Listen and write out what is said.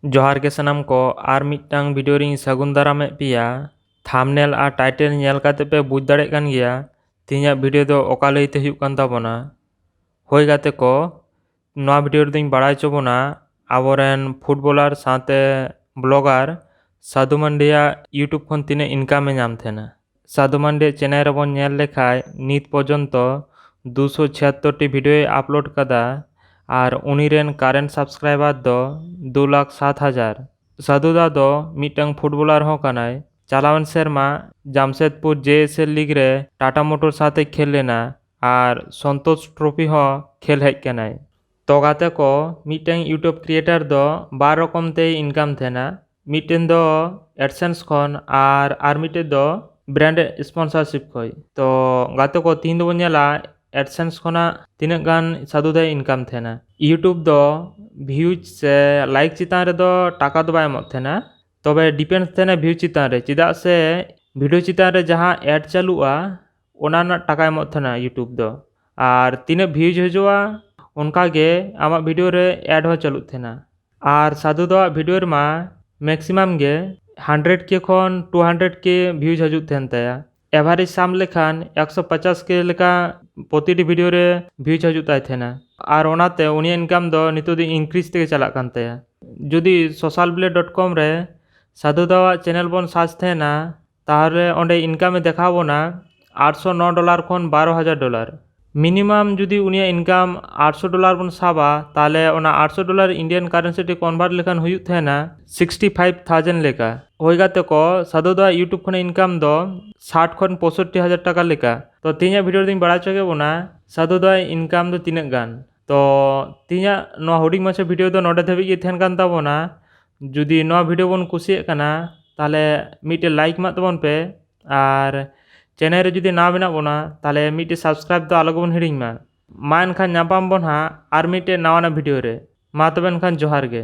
जोहार के सनम को आर मिटटांग वीडियो रिंग सगुन दारामे पिया थामनेल आ टाइटल नेल काते पे बुझ दाड़े कान गिया तिहिया वीडियो दो ओका लईते हुयुग कान ताबोना। होय गाते को नोआ वीडियो रिंग बाड़ाय चो बोना आबोरेन फुटबॉलर साथे ब्लॉगर साधु मांडिया यूट्यूब खन तिने इनकाम नाम थेना। साधु मांडिया चैनल रेबन नेल लेखाय नित पर्यन्तो 276 टी वीडियो अपलोड कदा और उनीरेन कारेंट सब्सक्राइबर दो 2,07,000। साधु दा दो मिटंग फुटबॉलर हो कनाय। चालावन सेरमा जामशेदपुर JSL लीग रे टाटा मोटर साथे खेल लेना और संतोष ट्रॉफी हो खेल हेज कनाय। तो गाते को मिटंग यूट्यूब क्रिएटर दो बार रकम ते इनकाम थेना। मिटेन दो एडसेंस खन और मिटे दो ब्रांड स्पॉन्सरशिप खोय। तो गाते को तीन दो बनेला एडसेंस खना तीन गान साधु दा इनकाम थेना। यूट्यूब दो व्यूज से लाइक चितान रे दो टाका दो बाय एमत थेना। तबे डिपेंड थेना व्यू चितान रे चिदा से वीडियो चितान रे जहां एड चालुआ ओना ना टाका एमत थेना यूट्यूब दो और तीन व्यूज हजोआ उनका गे आमा वीडियो रे एड हो चालू थेना। और साधु दो वीडियो रे मा मैक्सिमम गे 100K खन 200K व्यूज हजू थेन तया। एवरेज साम लेखान 150K लेका प्रति वीडियो रे व्यूज हजू ताय थेना और ओनाते उनी इनकाम दो नितो दी इंक्रीज ते चला कान तया। जुदी socialblade.com रे साधु दा चैनल बन सर्च थेना ताहले ओंडे इनकाम देखाबोना $809 खन $12,000। मिनिमाम जुदी उनिया इनकाम $800 बन साबा ताले ओना $800 इंडियन करेंसी टे कन्वर्ट लेखान हुयुग थेना 65,000 लेका। होय गाते को साधु दा यूट्यूब खन इनकाम दो 60 खन 65,000 टाका लेका। तो तीना वीडियो दिन बड़ा चगे बोना साधु दा इनकाम दो तीन गान। तो तीना नो हुडिंग माछे वीडियो दो नोडे धबी गे थेन कान ताबोना। जुदी नो वीडियो बन कुसिये काना ताले मिटे लाइक मा तबन पे और चैनल रे जुदी ना बेना बोना ताले मिटे सब्सक्राइब दो आलो बन हिडिंग मा एनखान नापाम बन हा आर मिटे नावाना वीडियो रे मा तबे एनखान जोहार गे।